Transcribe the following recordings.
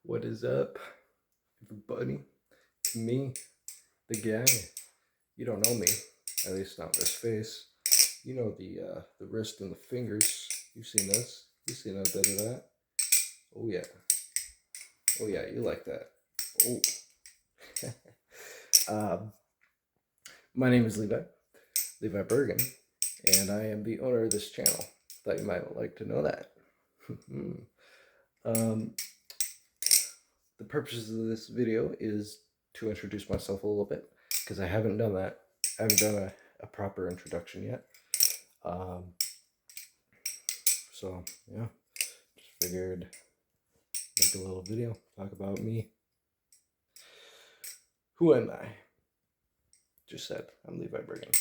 What is up, everybody? It's me, the guy. You don't know me, at least not this face. You know the wrist and the fingers. You've seen this. You've seen a bit of that. Oh yeah. Oh yeah. You like that? Oh. um, my name is Levi Bergen, and I am the owner of this channel. Thought you might like to know that. um, the purpose of this video is to introduce myself a little bit because I haven't done that. I haven't done a proper introduction yet. Um, so yeah, just figured make a little video, talk about me. Who am I? Just said I'm Levi Bergen.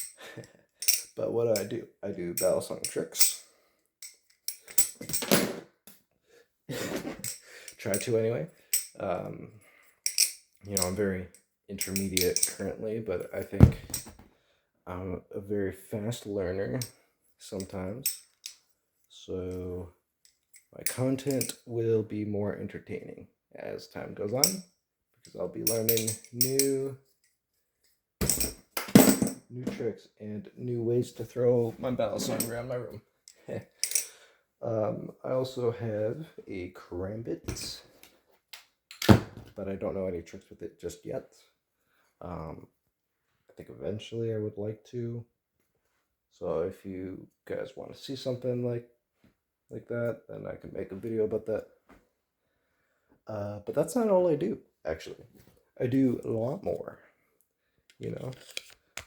But what do? I do battle song tricks. Try to anyway. I'm very intermediate currently, but I think I'm a very fast learner sometimes. So my content will be more entertaining as time goes on because I'll be learning new tricks and new ways to throw my battle song around my room. I also have a karambit, but I don't know any tricks with it just yet. I think eventually I would like to. So if you guys want to see something like that, then I can make a video about that. But that's not all I do, actually. I do a lot more.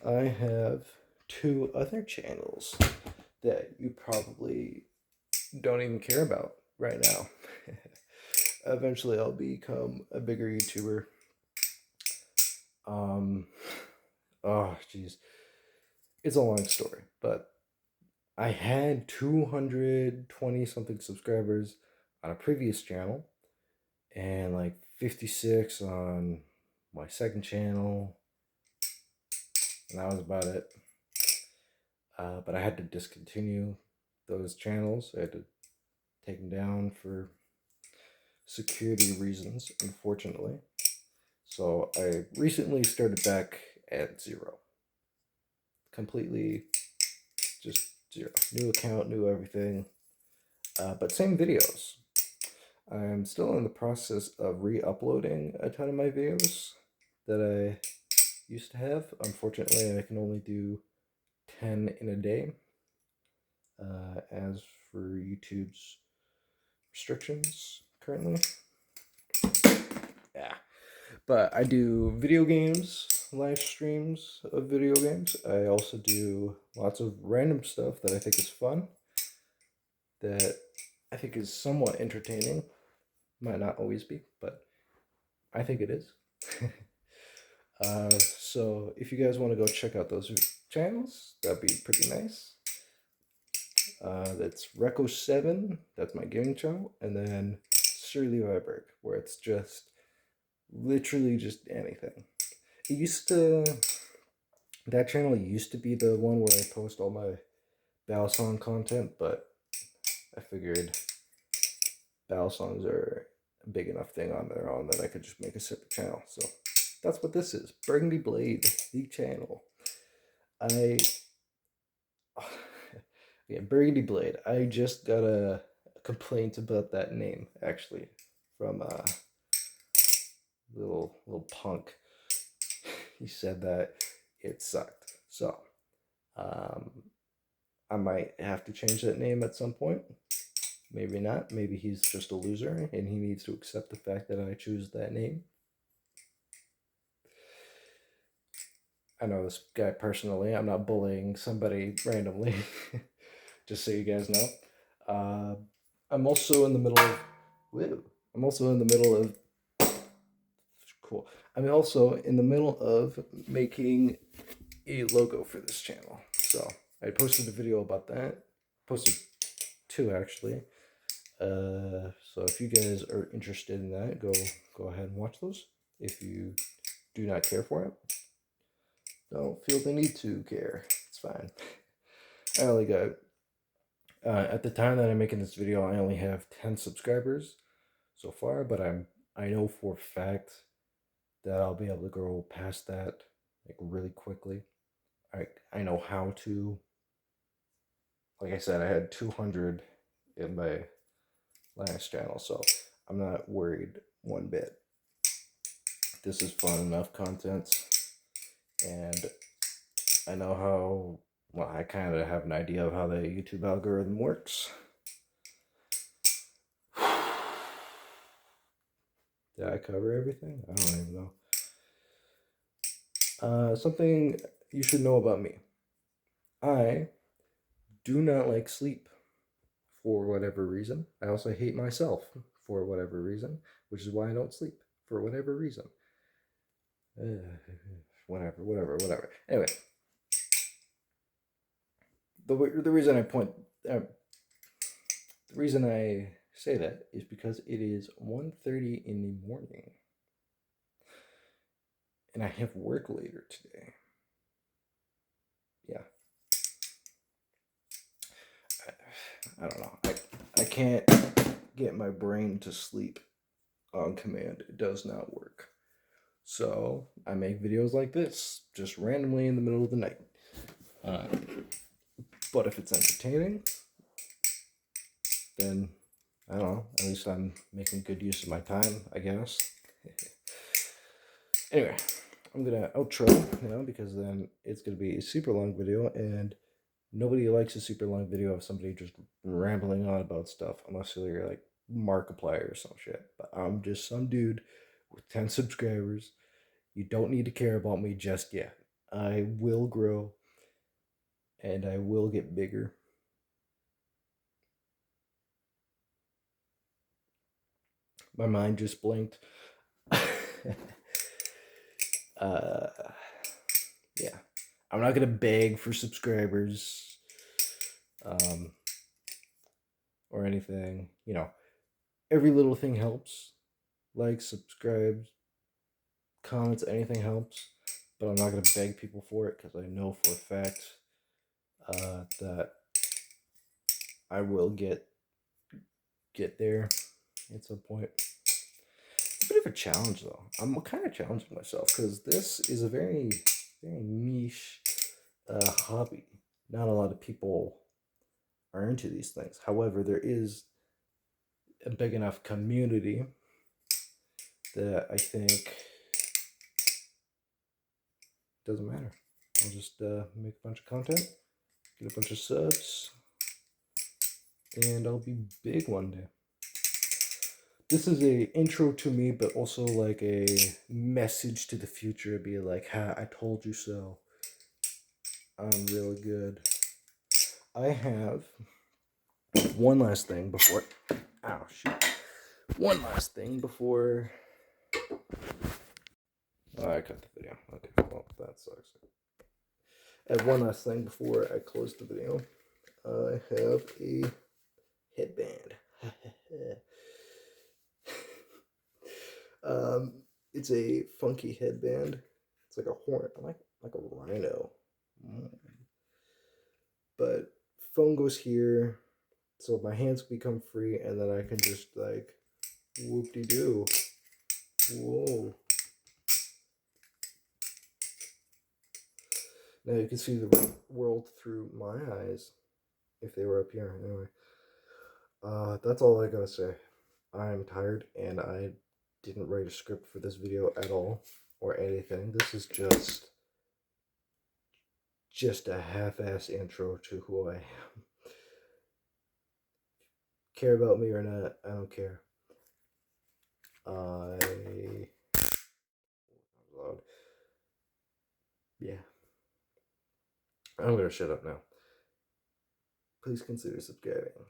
I have 2 other channels that you probably don't even care about right now. Eventually I'll become a bigger YouTuber. Oh jeez, it's a long story, but I had 220 something subscribers on a previous channel and like 56 on my second channel, and that was about it. But I had to discontinue those channels. I had to take them down for security reasons, unfortunately. So I recently started back at 0. Completely just 0. New account, new everything. But same videos. I'm still in the process of re-uploading a ton of my videos that I used to have. Unfortunately, I can only do 10 in a day, as for YouTube's restrictions currently. Yeah, but I do video games, live streams of video games. I also do lots of random stuff that I think is fun, that I think is somewhat entertaining. Might not always be, but I think it is. So if you guys want to go check out those channels, that'd be pretty nice. That's Reco7, that's my gaming channel, and then Sir Levi Berg, where it's just literally just anything. That channel used to be the one where I post all my battle song content, but I figured battle songs are a big enough thing on their own that I could just make a separate channel. So that's what this is. Burgundy Blade, the channel. Yeah, Burgundy Blade. I just got a complaint about that name, actually, from a little punk. He said that it sucked. So, I might have to change that name at some point. Maybe not. Maybe he's just a loser and he needs to accept the fact that I choose that name. I know this guy personally. I'm not bullying somebody randomly. Just so you guys know. I'm also in the middle of... Woo! I'm also in the middle of... Cool. I'm also in the middle of making a logo for this channel. So I posted a video about that. Posted 2 actually. So if you guys are interested in that, go ahead and watch those. If you do not care for it, don't feel the need to care. It's fine. I only got at the time that I'm making this video, I only have 10 subscribers so far, but I'm I know for a fact that I'll be able to grow past that like really quickly. I know how to. Like I said, I had 200 in my last channel, so I'm not worried one bit. This is fun enough content, and I know how. Well, I kind of have an idea of how the YouTube algorithm works. Did I cover everything? I don't even know. Something you should know about me. I do not like sleep for whatever reason. I also hate myself for whatever reason, which is why I don't sleep for whatever reason. Whatever. Anyway, the reason I point the reason I say that is because it is 1:30 in the morning, and I have work later today. Yeah, I don't know. I can't get my brain to sleep on command. It does not work. So I make videos like this, just randomly in the middle of the night. But if it's entertaining, then I don't know. At least I'm making good use of my time, I guess. Anyway, I'm gonna outro now because then it's gonna be a super long video, and nobody likes a super long video of somebody just rambling on about stuff unless you're like Markiplier or some shit. But I'm just some dude with 10 subscribers. You don't need to care about me just yet. I will grow and I will get bigger. My mind just blinked. uh, yeah. I'm not gonna beg for subscribers, um, or anything. You know, every little thing helps. Like, subscribe, comments, anything helps. But I'm not gonna beg people for it because I know for a fact that I will get there at some point. It's a bit of a challenge, though. I'm kind of challenging myself because this is a very niche hobby. Not a lot of people are into these things. However, there is a big enough community that I think doesn't matter. I'll just make a bunch of content, get a bunch of subs, and I'll be big one day. This is a intro to me, but also like a message to the future. Be like, "Ha, I told you so. I'm really good." I have one last thing before. Ow, shoot. One last thing before. Oh, I cut the video. Okay, well, that sucks. I have one last thing before I close the video. I have a headband. It's a funky headband. It's like a horn, like a rhino. But phone goes here, so my hands become free, and then I can just like whoop-de-doo. Whoa. Now you can see the world through my eyes if they were up here. Anyway, that's all I gotta say. I'm tired and I didn't write a script for this video at all or anything. This is just a half-ass intro to who I am. Care about me or not, I don't care. Yeah. I'm gonna shut up now. Please consider subscribing.